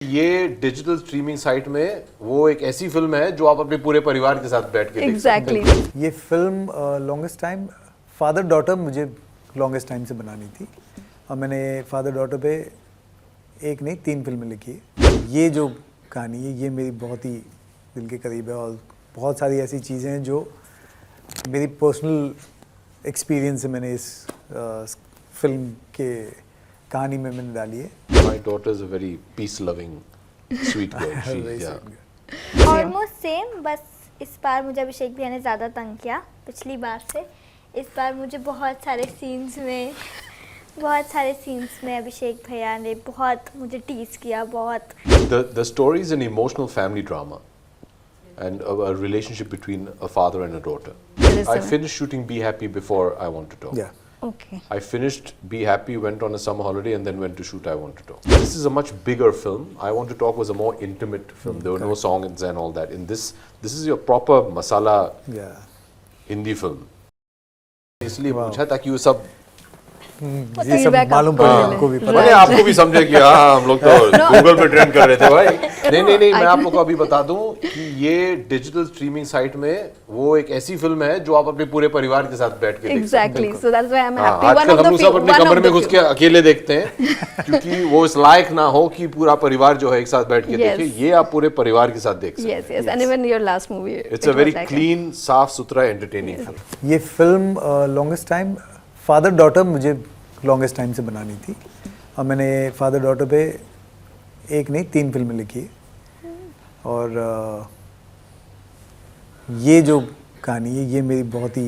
ये digital streaming site में वो एक ऐसी फिल्म है जो आप अपने पूरे परिवार के साथ बैठ के देख सकते हैं। ये film longest time father daughter मुझे लॉन्गेस्ट टाइम से बनानी थी और मैंने फादर डॉटर पे एक नहीं 3 फिल्में लिखी है। ये जो कहानी है ये मेरी बहुत ही दिल के करीब है और बहुत सारी ऐसी चीज़ें हैं जो मेरी पर्सनल एक्सपीरियंस से मैंने इस फिल्म के कहानी में मैंने डाली है। My daughter is a very peace-loving, sweet girl. Almost same, बस इस बार मुझे अभिषेक भैया ने ज़्यादा तंग किया पिछली बार से। इस बार मुझे बहुत सारे सीन्स में अभिषेक भैया ने बहुत मुझे टीज किया बहुत। The story is an emotional family drama and a relationship between a father and a daughter. I finished shooting Be Happy before I Want to Talk. Yeah. Okay. I finished Be Happy, went on a summer holiday, and then went to shoot I Want to Talk. This is a much bigger film. I Want to Talk was a more intimate film. There were no songs and all that. In this is your proper masala Hindi film. इसलिए पूछा ताकि वो सब ये सब मालूम पड़े हमको भी पता मैंने आपको भी समझे कि हाँ हम लोग तो गूगल पे ट्रेंड कर रहे थे भाई। नहीं मैं आप लोग को अभी बता दूं कि ये डिजिटल स्ट्रीमिंग साइट में वो एक ऐसी फिल्म है जो आप अपने पूरे परिवार के साथ बैठ के Exactly. So that's why I'm happy. आजकल हम लोग सब अपने कमरे में घुस के अकेले देखते हैं क्योंकि वो इस लायक ना हो कि पूरा परिवार जो है एक साथ बैठ के देखे। ये आप पूरे परिवार के साथ देख सकते हैं। Yes. And even your last movie. It's a very clean, साफ सुथरा, एंटरटेनिंग फिल्म। ये film longest time father daughter मुझे लॉन्गेस्ट टाइम से बनानी थी और मैंने फादर डॉटर पे एक नहीं 3 फिल्में लिखी है और ये जो कहानी है ये मेरी बहुत ही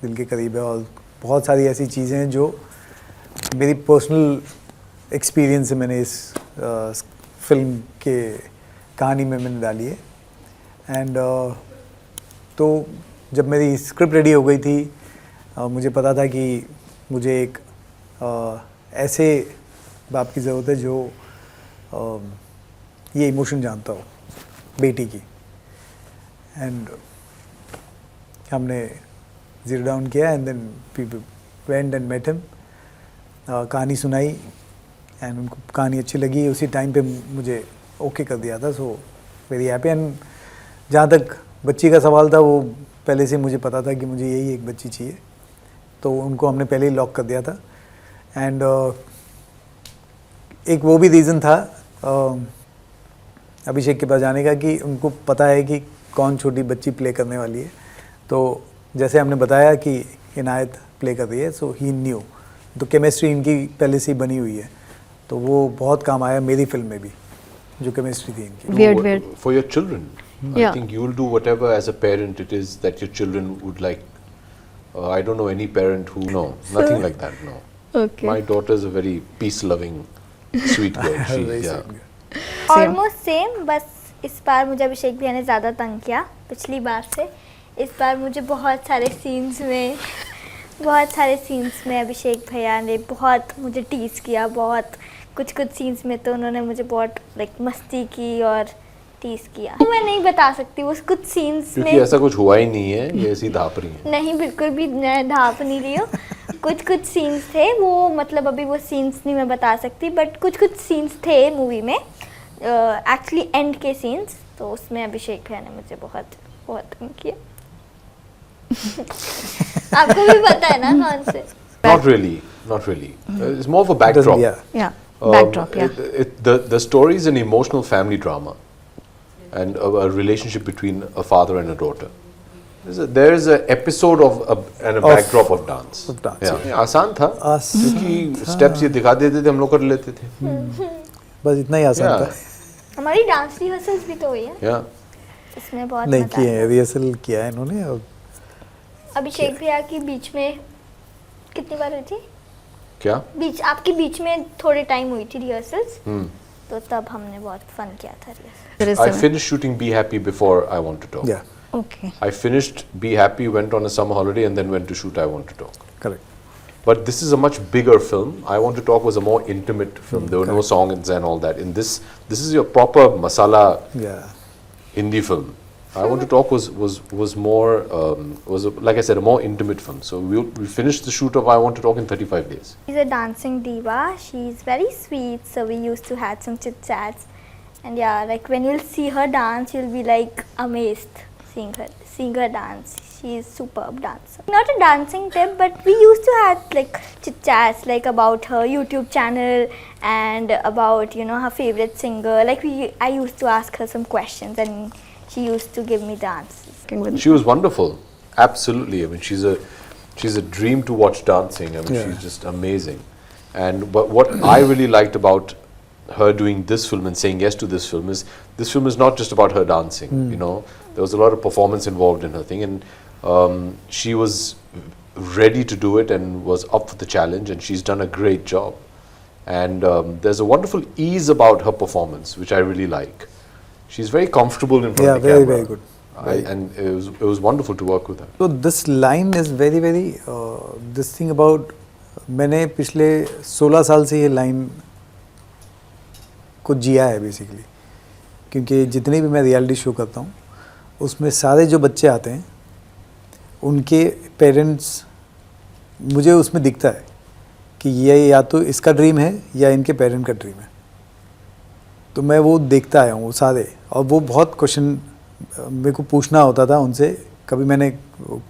दिल के करीब है और बहुत सारी ऐसी चीज़ें हैं जो मेरी पर्सनल एक्सपीरियंस से मैंने इस फिल्म के कहानी में मैंने डाली है। एंड तो जब मेरी स्क्रिप्ट रेडी हो गई थी मुझे पता था कि मुझे एक ऐसे बाप की ज़रूरत है जो ये इमोशन जानता हो बेटी की। एंड हमने जीरो डाउन किया and then people went and met him, कहानी सुनाई एंड उनको कहानी अच्छी लगी। उसी टाइम पे मुझे ओके कर दिया था। So very happy. एंड जहाँ तक बच्ची का सवाल था वो पहले से मुझे पता था कि मुझे यही एक बच्ची चाहिए, तो उनको हमने पहले ही लॉक कर दिया था। एंड एक वो भी रीज़न था अभिषेक के पास जाने का कि उनको पता है कि कौन छोटी बच्ची प्ले करने वाली है। तो जैसे हमने बताया कि इनायत प्ले कर रही है, सो ही न्यू। तो केमिस्ट्री इनकी पहले से ही बनी हुई है, तो वो बहुत काम आया मेरी फिल्म में भी जो केमिस्ट्री थी इनकी। Weird. For your children, I think you will do whatever as a parent it is that your children would like. I don't know any parent who nothing like that. No. Okay. My daughter is a very peace-loving, sweet girl. Almost same, बस इस बार मुझे अभिषेक भैया ने ज़्यादा तंग किया पिछली बार से। इस बार मुझे बहुत सारे सीन्स में अभिषेक भैया ने बहुत मुझे टीज किया बहुत। कुछ सीन्स में तो उन्होंने मुझे बहुत मस्ती की और टीज किया। मैं नहीं बता सकती वो कुछ सीन्स में, क्योंकि ऐसा कुछ हुआ ही नहीं है, ये ऐसी धाप रही है। नहीं बिल्कुल भी मैं ढाप नहीं रही हूँ। कुछ सीन्स थे वो, मतलब अभी वो सीन्स नहीं मैं बता सकती, बट कुछ सीन्स थे मूवी में एक्चुअली एंड के सीन्स, तो उसमें अभिषेक भैया ने मुझे बहुत तंग किया। आपको भी पता है ना कौन से? Not really. It's more of a backdrop. Backdrop. The story is an emotional family drama and a relationship between a father and a daughter. There is an episode and a backdrop of dance. आसान था क्योंकि steps ये दिखा देते थे, हम लोग कर लेते थे। बस इतना ही आसान था। हमारी डांस रिहर्सल्स भी तो हुई है। इसमें बहुत नहीं किए हैं, रिहर्सल किया है इन्होंने। और अभिषेक भैया की बीच में कितनी बार हुई थी? क्या आपकी बीच में थोड़े टाइम हुई थी रिहर्सल्स, तो तब हमने बहुत फन किया था rehearsal. I finished shooting Be Happy before I Want to Talk. Yeah. Okay. I finished Be Happy, went on a summer holiday, and then went to shoot I Want to Talk. Correct. But this is a much bigger film. I Want to Talk was a more intimate film. There were no songs and all that. In this is your proper masala Hindi film. I Want to Talk was more like I said, a more intimate film. So we finished the shoot of I Want to Talk in 35 days. She's a dancing diva. She's very sweet. So we used to have some chit chats, And yeah, like when you'll see her dance, you'll be like amazed seeing her dance. She is superb dancer. Not a dancing tip, but we used to have like chit chats like about her YouTube channel and about her favorite singer. Like I used to ask her some questions and she used to give me the answers. She was wonderful. Absolutely. I mean, she's a dream to watch dancing. I mean, she's just amazing. And but what I really liked about her doing this film and saying yes to this film is not just about her dancing. There was a lot of performance involved in her thing, and she was ready to do it and was up for the challenge, and she's done a great job. And there's a wonderful ease about her performance, which I really like. She's very comfortable in front of the camera. Very good. And it was wonderful to work with her. So this line is very this thing about मैंने पिछले 16 साल से ये line को जिया है basically, क्योंकि जितने भी मैं रियलिटी शो करता हूँ उसमें सारे जो बच्चे आते हैं उनके पेरेंट्स मुझे उसमें दिखता है कि ये या तो इसका ड्रीम है या इनके पेरेंट का ड्रीम है, तो मैं वो देखता आया हूँ वो सारे, और वो बहुत क्वेश्चन मेरे को पूछना होता था उनसे, कभी मैंने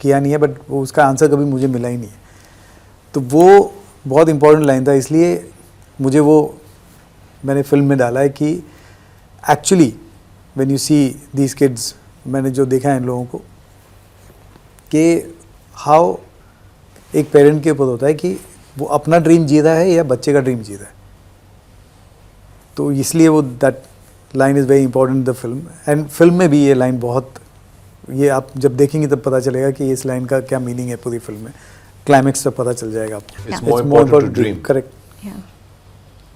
किया नहीं है बट वो उसका आंसर कभी मुझे मिला ही नहीं है, तो वो बहुत इम्पोर्टेंट लाइन था, इसलिए मुझे वो मैंने फिल्म में डाला है कि actually when you see these kids, मैंने जो देखा है इन लोगों को कि हाउ एक पेरेंट के ऊपर होता है कि वो अपना ड्रीम जी रहा है या बच्चे का ड्रीम जी रहा है, तो इसलिए वो that line is very important the film. And film में भी ये लाइन बहुत, ये आप जब देखेंगे तब पता चलेगा कि इस लाइन का क्या मीनिंग है पूरी फिल्म में, क्लाइमेक्स तक पता चल जाएगा आपको। It's more important to dream. Correct. Yeah.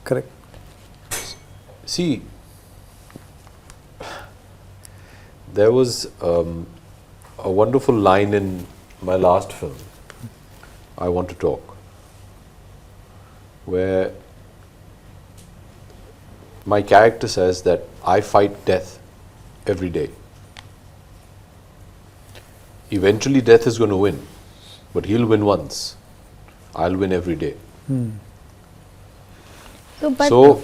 Correct. See, there was a wonderful line in my last film, I Want to Talk, where my character says that I fight death every day. Eventually death is going to win, but he'll win once. I'll win every day. So,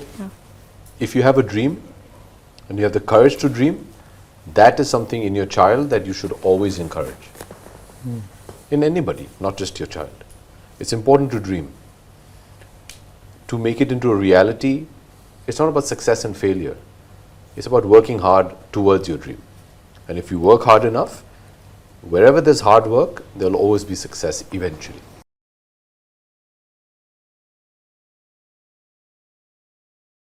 if you have a dream and you have the courage to dream, that is something in your child that you should always encourage. In anybody, not just your child. It's important to dream. To make it into a reality, it's not about success and failure. It's about working hard towards your dream. And if you work hard enough, wherever there's hard work, there'll always be success eventually.